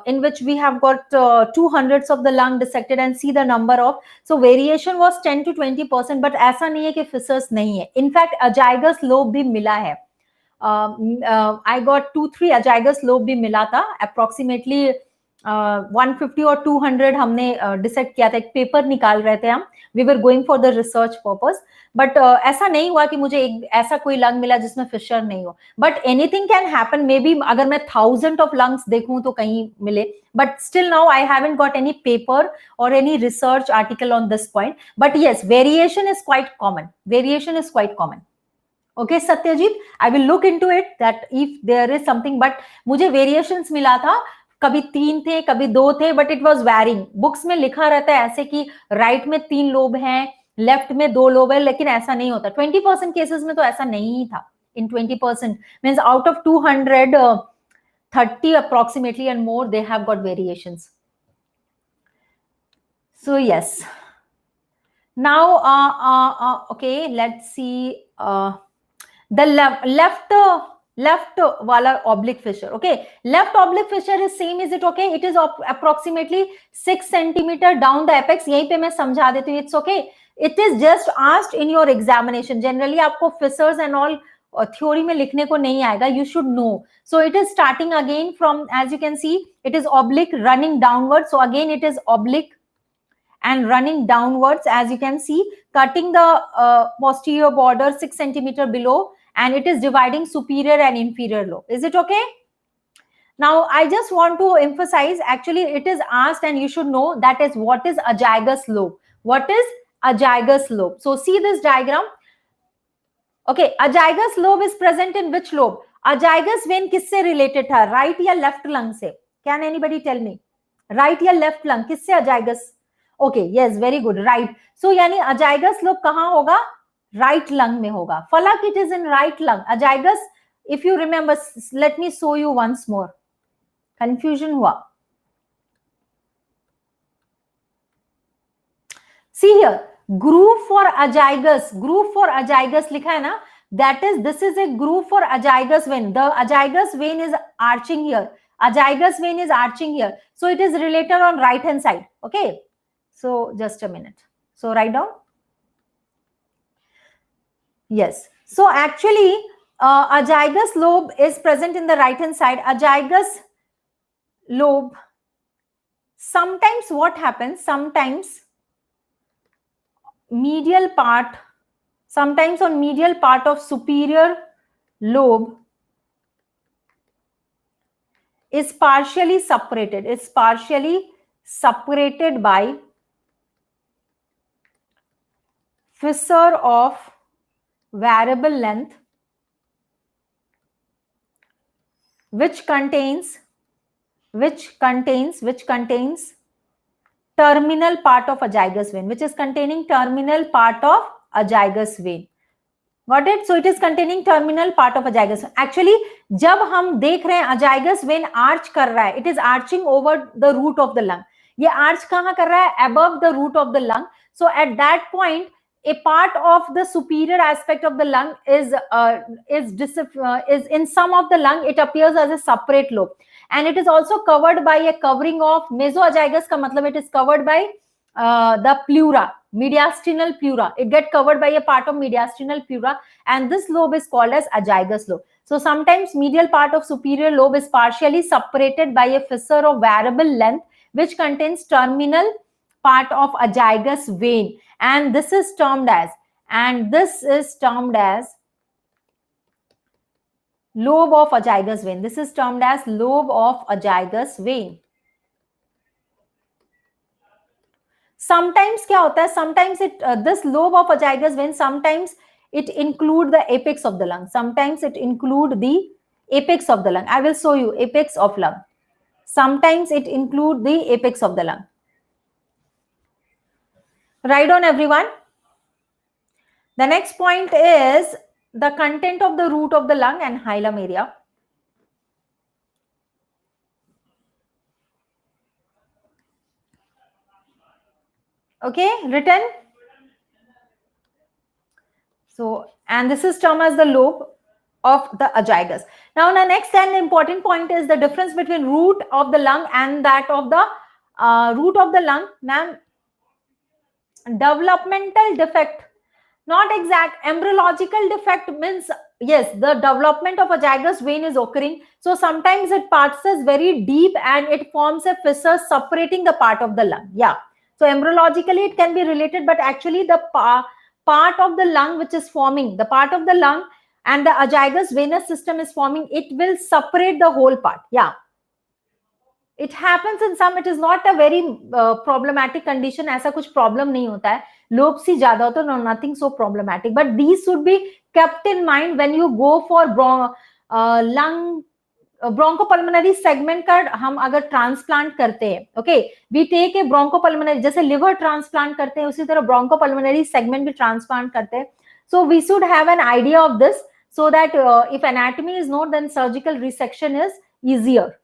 in which we have got 200s of the lung dissected and see the number of, so variation was 10 to 20%, but ऐसा नहीं है कि fissures नहीं है. In fact azygous lobe भी मिला है. I got 2-3 azygous lobe भी मिला था. Approximately 150 और 200 हमने डिसेक्ट किया था. एक पेपर निकाल रहे थे हम. We were going for the research purpose, but ऐसा नहीं हुआ कि मुझे एक ऐसा कोई लंग मिला जिसमें फिशर नहीं हो. But anything can happen. Maybe अगर मैं 1000 of lungs देखूं तो कहीं मिले. But still now I haven't got any paper or any research article on this point. But yes, variation is quite common. Variation is quite common. Okay, Satyajit, I will look into it that if there is something. But मुझे variations मिला था. कभी 3 थे, कभी 2 थे, but it was varying. Books में लिखा रहता है ऐसे कि राइट में 3 लोब हैं, लेफ्ट में 2 लोब है, लेकिन ऐसा नहीं होता. 20% केसेस में तो ऐसा नहीं था. इन 20% means out of 200, 30 approximately and more they have got variations. So yes. Now okay, let's see the left wala oblique fissure. Okay, left oblique fissure is same. Is it okay? It is approximately 6 centimeter down the apex. यहीं पे मैं समझा देती हूँ. It's okay. It is just asked in your examination. Generally आपको fissures and all theory में लिखने को नहीं आएगा. You should know. So it is starting again from, as you can see, it is oblique running downwards. So again it is oblique and running downwards, as you can see, cutting the posterior border 6 centimeter below, and it is dividing superior and inferior lobe. Is it okay? Now, I just want to emphasize, actually, it is asked and you should know that is what is azygous lobe. What is azygous lobe? So, see this diagram. Okay, azygous lobe is present in which lobe? Azygous vein किससे related था? Right या left lung से? Can anybody tell me? Right या left lung? किससे azygous? Okay, yes, very good, right. So, यानी azygous lobe कहाँ होगा? Right lung में होगा. Falak, it is in right lung. Azygous, if you remember, let me show you once more. Confusion हुआ. See here, groove for azygous लिखा है ना? That is, this is a groove for azygous vein. The azygous vein is arching here. Azygous vein is arching here. So it is related on right hand side. Okay. So just a minute. So write down. Yes. So actually, azygous lobe is present in the right hand side. Azygous lobe. Sometimes what happens? Sometimes medial part, sometimes on medial part of superior lobe is partially separated. It's partially separated by fissure of variable length, which contains terminal part of azygous vein, which is containing terminal part of azygous vein. Got it? So it is containing terminal part of azygous vein. Actually, जब हम देख रहे हैं azygous vein arch कर रहा है, it is arching over the root of the lung. ये arch कहाँ कर रहा है? Above the root of the lung. So at that point, a part of the superior aspect of the lung is in some of the lung, it appears as a separate lobe. And it is also covered by a covering of mesoazygous का मतलब it is covered by the pleura, mediastinal pleura. It get covered by a part of mediastinal pleura, and this lobe is called as azygous lobe. So sometimes medial part of superior lobe is partially separated by a fissure of variable length, which contains terminal part of azygous vein, and this is termed as lobe of azygous vein. This is termed as lobe of azygous vein. Sometimes क्या होता है, sometimes this lobe of azygous vein, sometimes it include the apex of the lung, sometimes it include the apex of the lung. I will show you apex of lung. Sometimes it include the apex of the lung. Right on, everyone. The next point is the content of the root of the lung and hilum area. Okay, written. So, and this is termed as the lobe of the azygous. Now, the next and important point is the difference between root of the lung and that of the root of the lung. Ma'am, developmental defect, not exact. Embryological defect means, yes, the development of azygous vein is occurring. So sometimes it passes very deep and it forms a fissure separating the part of the lung. Yeah. So embryologically it can be related, but actually the part of the lung which is forming, the part of the lung and the azygous venous system is forming, it will separate the whole part. Yeah. It happens in some, it is not a very problematic condition. ऐसा कुछ problem नहीं होता है. Lobes ही ज़्यादा हो तो nothing so problematic. But these should be kept in mind when you go for lung bronchopulmonary segment का हम अगर transplant करते हैं. Okay, we take a bronchopulmonary, जैसे liver transplant करते हैं उसी तरह bronchopulmonary segment भी transplant करते हैं. So we should have an idea of this so that if anatomy is known, then surgical resection is easier.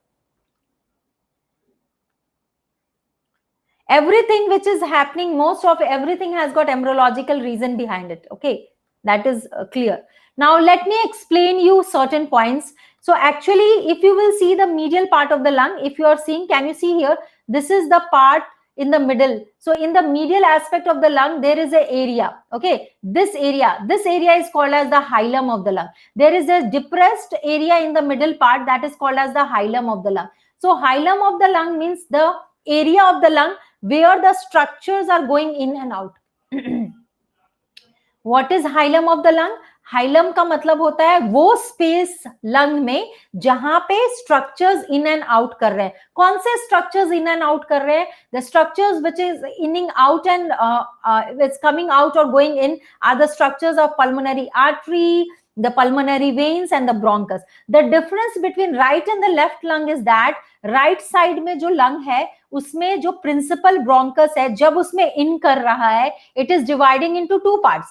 Everything which is happening, most of everything has got embryological reason behind it. Okay, that is clear. Now let me explain you certain points. So actually, if you will see the medial part of the lung, if you are seeing, can you see here? This is the part in the middle. So in the medial aspect of the lung, there is an area. Okay, this area is called as the hilum of the lung. There is a depressed area in the middle part that is called as the hilum of the lung. So hilum of the lung means the area of the lung where the structures are going in and out. What is hilum of the lung? Hilum का मतलब होता है वो space lung में जहां पे structures in and out कर रहे हैं. कौन से स्ट्रक्चर्स इन एंड आउट कर रहे हैं? The structures which is inning out and it's coming out or going in are the structures of pulmonary artery, the pulmonary veins and the bronchus. The difference between right and the left lung is that right side में जो lung है उसमें जो principal bronchus है जब उसमें in कर रहा है it is dividing into two parts.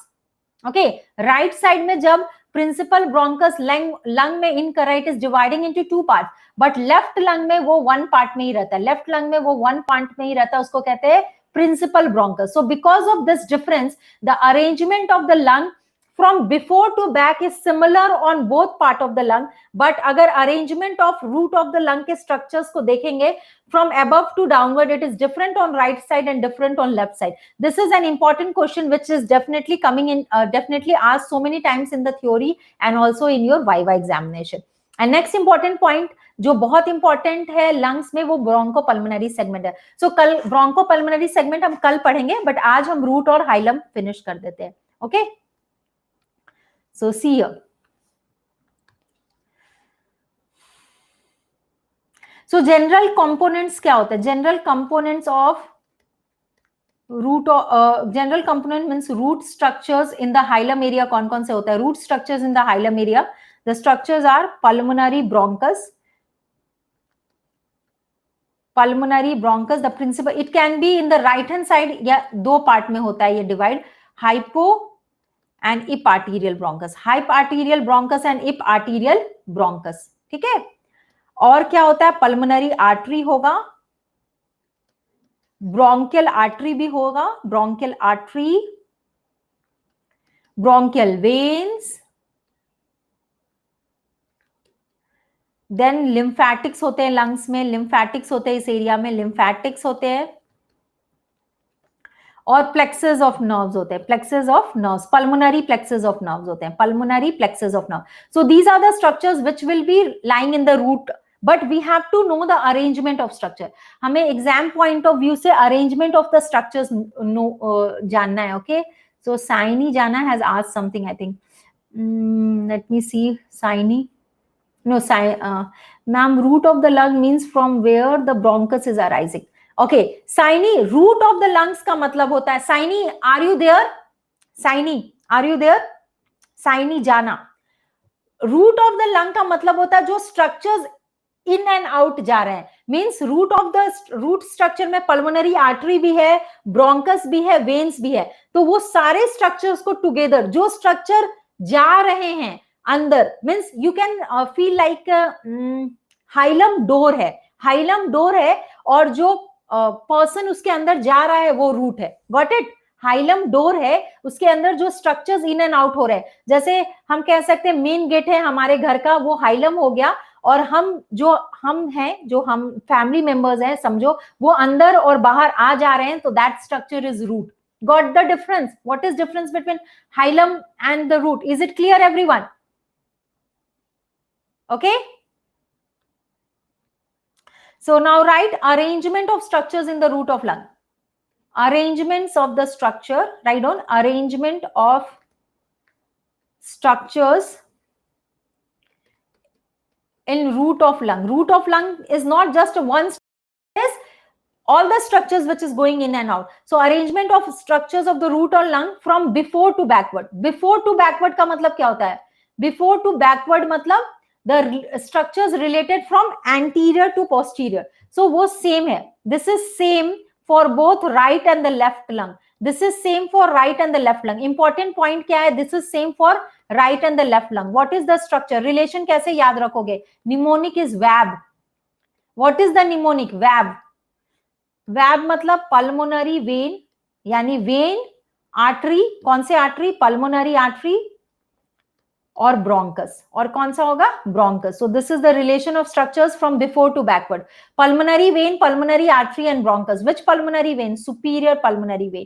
Okay, right side में जब principal bronchus lung में in कर रहा है it is dividing into two parts. But left lung में वो one part में ही रहता है. Left lung में वो one part में ही रहता है, उसको कहते हैं principal bronchus. So because of this difference, the arrangement of the lung from before to back is similar on both part of the lung, but अगर arrangement of root of the lung के structures को देखेंगे from above to downward, it is different on right side and different on left side. This is an important question which is definitely coming in, definitely asked so many times in the theory and also in your viva examination. And next important point जो बहुत important है lungs में वो bronchopulmonary segment है. सो कल bronchopulmonary segment हम कल पढ़ेंगे, बट आज हम रूट और हाइलम फिनिश कर देते हैं. Okay, so see here. So general components क्या होता है? General components of root general component means root structures in the hilum area. कौन कौन से होता है? Root structures in the hilum area. The structures are pulmonary bronchus. Pulmonary bronchus, the principal, it can be in the right hand side या दो part में होता है ये divide. Hypo and eparterial bronchus, hyparterial bronchus and eparterial bronchus. ठीक है, और क्या होता है? पल्मोनरी आर्टरी होगा, ब्रोंकियल आर्टरी भी होगा, bronchial artery, bronchial veins, then lymphatics होते हैं लंग्स में, लिम्फैटिक्स होते हैं इस एरिया में, लिम्फैटिक्स होते हैं, और प्लेक्सेस ऑफ नर्व्स होते हैं, plexuses of nerves, pulmonary plexuses of nerves होते हैं, pulmonary plexuses of nerve. So these are the structures which will be lying in the root but we have to know the arrangement of structure. हमें exam point of view से arrangement of the structures जानना है. Okay, so Saini जाना has asked something, I think. Let me see. Saini, no, ma'am, root of the lung means from where the bronchus is arising. Okay, Saini, root of the lungs का मतलब होता है. Saini, are you there? Saini, are you there? Saini जाना. Root of the lung का मतलब होता है जो स्ट्रक्चर्स इन एंड आउट जा रहे हैं. Means root of the root structure में पल्मोनरी आर्टरी भी है, ब्रोंकस भी है, वेन्स भी है. तो वो सारे स्ट्रक्चर्स को टुगेदर जो स्ट्रक्चर जा रहे हैं अंदर, means you can feel like hilum door है. हाइलम डोर है और जो पर्सन उसके अंदर जा रहा है वो रूट है. Got it? हाइलम डोर है, उसके अंदर जो स्ट्रक्चर्स इन एंड आउट हो रहे हैं. जैसे हम कह सकते हैं मेन गेट है हमारे घर का, वो हाइलम हो गया. और हम हैं, जो हम फैमिली मेंबर्स हैं, समझो वो अंदर और बाहर आ जा रहे हैं, तो that structure is root. Got the difference? What is difference between hilum and the root? Is it clear everyone? Okay, so now write arrangement of structures in the root of lung. Arrangements of the structure, write down arrangement of structures in root of lung. Root of lung is not just one, is all the structures which is going in and out. So arrangement of structures of the root or lung from before to backward. Before to backward का मतलब क्या होता है? Before to backward मतलब the structures related from anterior to posterior. So वो same है. This is same for both right and the left lung. This is same for right and the left lung. Important point क्या है? This is same for right and the left lung. What is the structure? Relation कैसे याद रखोगे? Mnemonic is VAB. What is the mnemonic? VAB. VAB मतलब pulmonary vein, यानी vein, artery, कौन से artery? Pulmonary artery और ब्रोंकस. और कौन सा होगा? Bronchus. So this is the relation of structures from before to backward. Pulmonary vein, pulmonary artery and bronchus. Which pulmonary vein? Superior pulmonary vein.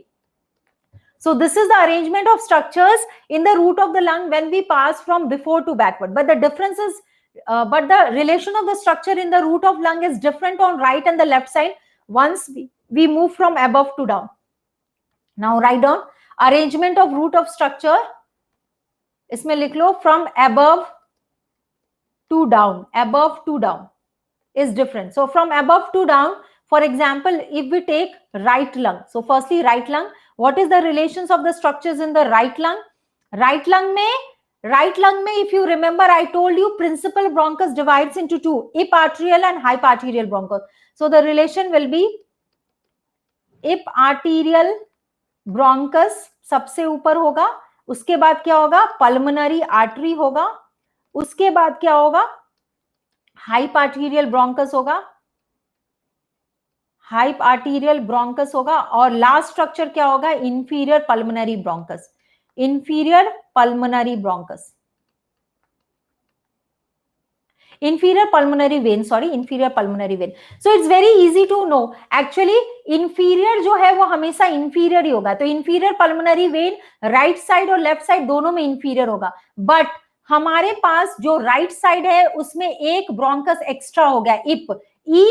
So this is the arrangement of structures in the root of the lung when we pass from before to backward. But the difference is, but the relation of the structure in the root of lung is different on right and the left side once we move from above to down. Now write down arrangement of root of structure. इसमें लिख लो from above to down. Above to down is different. So from above to down, for example, if we take right lung. So firstly, right lung. What is the relations of the structures in the right lung? Right lung में, if you remember, I told you principal bronchus divides into two, eparterial and hyparterial bronchus. So the relation will be eparterial bronchus सबसे ऊपर होगा. उसके बाद क्या होगा? Pulmonary artery होगा. उसके बाद क्या होगा? हाइपार्टीरियल ब्रोंकस होगा. हाइपार्टीरियल ब्रोंकस होगा. और लास्ट स्ट्रक्चर क्या होगा? Inferior pulmonary bronchus. Inferior pulmonary bronchus. inferior pulmonary vein, sorry, inferior pulmonary vein. So it's very easy to know. Actually inferior जो है वो हमेशा inferior ही होगा. तो inferior pulmonary vein right side और left side दोनों में inferior होगा. But हमारे पास जो right side है उसमें एक bronchus extra हो गया, ip. E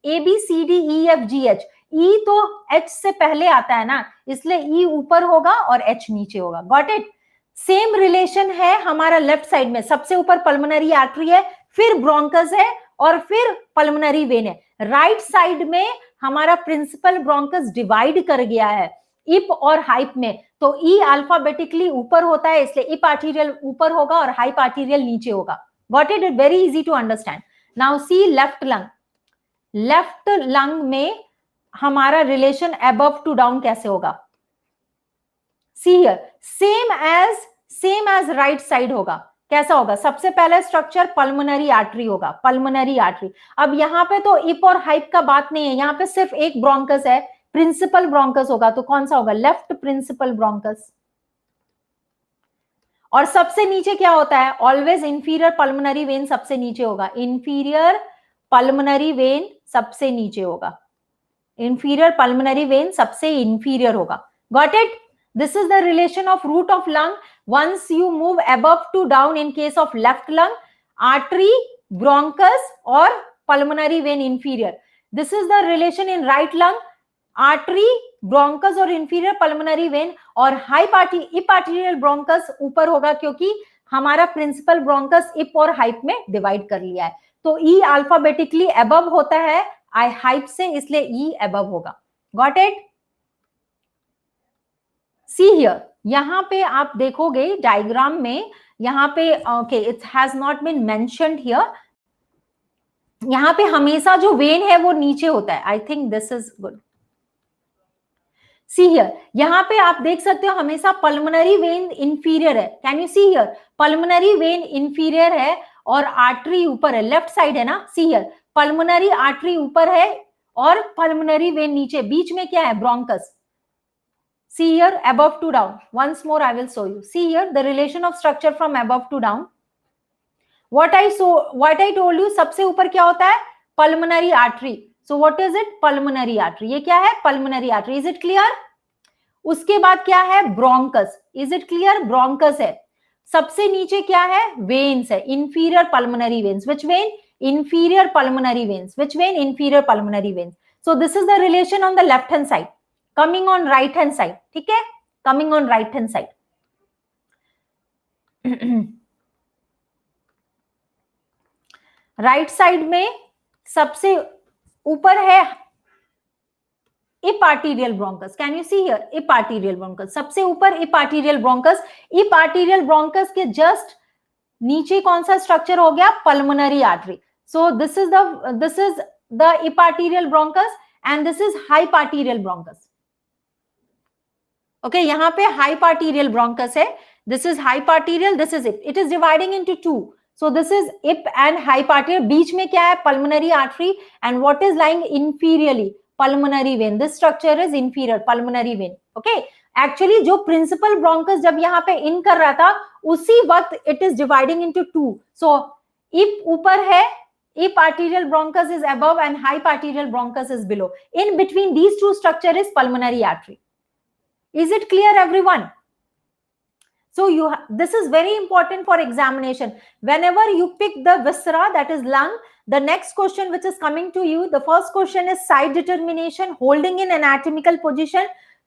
A B C D E F G H. E तो H से पहले आता है ना, इसलिए E ऊपर होगा और H नीचे होगा. Got it? सेम रिलेशन है हमारा लेफ्ट साइड में. सबसे ऊपर पल्मोनरी आर्टरी है, फिर ब्रोंकस है और फिर पल्मोनरी वेन है. राइट साइड में हमारा प्रिंसिपल ब्रोंकस डिवाइड कर गया है इप और हाइप में. तो ई अल्फाबेटिकली ऊपर होता है, इसलिए इप आर्टीरियल ऊपर होगा और हाइप आर्टीरियल नीचे होगा. Got it? Very easy to understand. Now see left lung. Left lung में हमारा रिलेशन अबव टू डाउन कैसे होगा? See here, same as right side होगा. कैसा होगा? सबसे पहले स्ट्रक्चर पल्मोनरी आर्टरी होगा. Pulmonary artery. अब यहाँ पे तो इप और हाइप का बात नहीं है, यहाँ पे सिर्फ एक ब्रोंकस है, प्रिंसिपल ब्रोंकस होगा. तो कौन सा होगा? Left principal bronchus. और सबसे नीचे क्या होता है? ऑलवेज इंफीरियर पल्मोनरी वेन सबसे नीचे होगा. इंफीरियर पल्मोनरी वेन सबसे नीचे होगा. इंफीरियर पल्मोनरी वेन सबसे इंफीरियर होगा. Got it? This is the relation of root of lung. Once you move above to down in case of left lung, artery, bronchus और pulmonary vein inferior. This is the relation in right lung, artery, bronchus और inferior pulmonary vein, और hip arterial bronchus ऊपर होगा क्योंकि हमारा principal bronchus इप और hype में डिवाइड कर लिया है. तो ई अल्फाबेटिकली अबव होता है आई हाइप से, इसलिए ई अबव होगा. Got it? सी हियर, यहां पे आप देखोगे डायग्राम में, यहां पे okay it has not been mentioned here. यहां पे हमेशा जो वेन है वो नीचे होता है. I think this is good. C here, यहां पे आप देख सकते हो हमेशा पल्मोनरी वेन इंफीरियर है. Can you see here? Pulmonary vein inferior है और आर्टरी ऊपर है, लेफ्ट साइड है ना. सी हियर, पल्मोनरी आर्टरी ऊपर है और पल्मोनरी वेन नीचे, बीच में क्या है? Bronchus. See here, above to down. Once more, I will show you. See here, the relation of structure from above to down. What I told you, सबसे ऊपर क्या होता है? Pulmonary artery. So what is it? Pulmonary artery. ये क्या है? Pulmonary artery. Is it clear? उसके बाद क्या है? Bronchus. Is it clear? Bronchus है. सबसे नीचे क्या है? Veins है. Inferior pulmonary veins. Which vein? Inferior pulmonary veins. Which vein? Inferior pulmonary veins. So this is the relation on the left hand side. Coming on right hand side. ठीक है? Coming on right hand side. Right side में सबसे ऊपर है eparterial bronchus. Can you see here? Eparterial bronchus सबसे ऊपर, eparterial bronchus. Eparterial bronchus के just नीचे कौन सा स्ट्रक्चर हो गया? Pulmonary artery. So this is the eparterial bronchus and this is hyparterial bronchus. Okay, यहां पे हाइप आर्टीरियल ब्रोंकस है. This is hyparterial, this is it is dividing into two. So this is ip and hype artery. बीच में क्या है? Pulmonary artery. And what is lying inferiorly? Pulmonary vein. This structure is inferior, pulmonary vein. Okay. Actually जो principal bronchus जब यहाँ पे in कर रहा था, उसी वक्त it is dividing into two. So ip ऊपर है, ip arterial bronchus is above and hype arterial bronchus is below. In between these two structure is pulmonary artery. Is it clear, everyone? So this is very important for examination. Whenever you pick the viscera, that is lung, the next question which is coming to you, the first question is site determination, holding in anatomical position,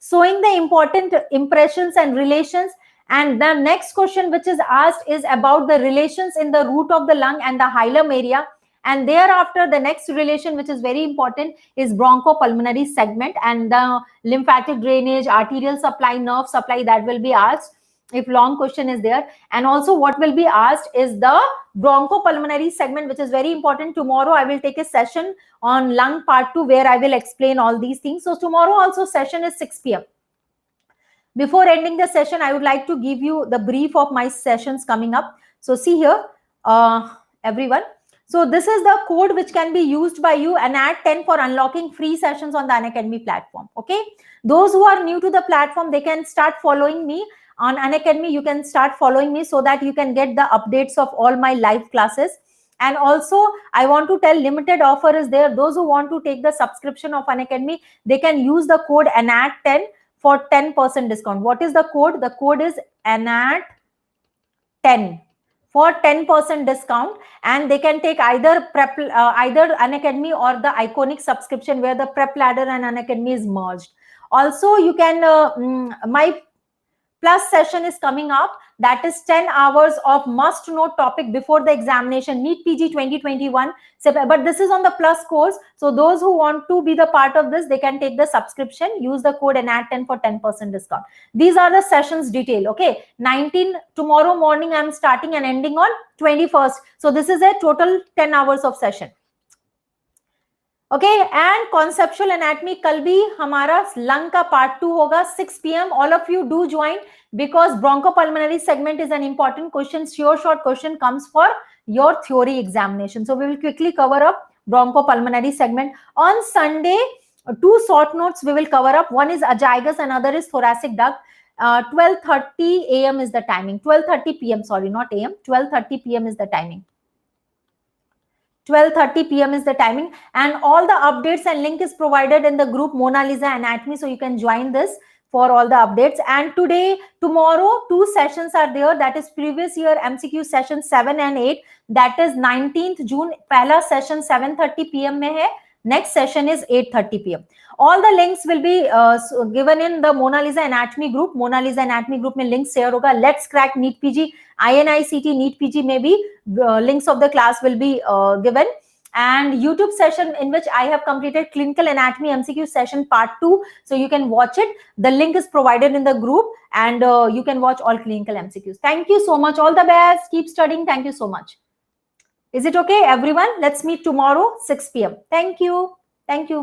showing the important impressions and relations. And the next question which is asked is about the relations in the root of the lung and the hilum area. And thereafter, the next relation which is very important is bronchopulmonary segment and the lymphatic drainage, arterial supply, nerve supply, that will be asked if long question is there. And also what will be asked is the bronchopulmonary segment, which is very important. Tomorrow I will take a session on lung part 2 where I will explain all these things. So tomorrow also session is 6 p.m. Before ending the session, I would like to give you the brief of my sessions coming up. So see here, everyone. So this is the code which can be used by you, and add 10 for unlocking free sessions on the Unacademy platform. Okay. Those who are new to the platform, they can start following me on Unacademy. You can start following me so that you can get the updates of all my live classes. And also I want to tell, limited offer is there. Those who want to take the subscription of Unacademy, they can use the code ANAT10 for 10% discount. What is the code? The code is ANAT10 for 10% discount, and they can take either either Unacademy or the Iconic subscription where the Prep Ladder and Unacademy is merged. Also you can my plus session is coming up, that is 10 hours of must know topic before the examination, NEET PG 2021. So, but this is on the plus course. So those who want to be the part of this, they can take the subscription, use the code ANAT10 for 10% discount. These are the sessions detail. Okay. 19 tomorrow morning I'm starting and ending on 21st. So this is a total 10 hours of session. Okay, and conceptual anatomy कल भी हमारा lung का part 2 होगा 6 p.m. All of you do join because bronchopulmonary segment is an important question. Sure short question comes for your theory examination. So we will quickly cover up bronchopulmonary segment. On Sunday, 2 short notes we will cover up. One is azygous, another is thoracic duct. 12:30 a.m. is the timing. 12:30 p.m. Sorry, not a.m. 12:30 p.m. is the timing. 12:30 p.m. is the timing, and all the updates and link is provided in the group Mona Lisa Anatomy, so you can join this for all the updates. And today, tomorrow, 2 sessions are there. That is previous year MCQ session 7 and 8. That is 19th June. Pehla session 7:30 p.m. mein hai. Next session is 8:30 p.m. All the links will be given in the Mona Lisa Anatomy group. Mona Lisa Anatomy group mein links share hoga. Let's Crack NEET PG, INICT NEET PG may be links of the class will be given. And YouTube session in which I have completed clinical anatomy MCQ session part 2. So you can watch it. The link is provided in the group, and you can watch all clinical MCQs. Thank you so much. All the best. Keep studying. Thank you so much. Is it okay, everyone? Let's meet tomorrow, 6 p.m. Thank you. Thank you.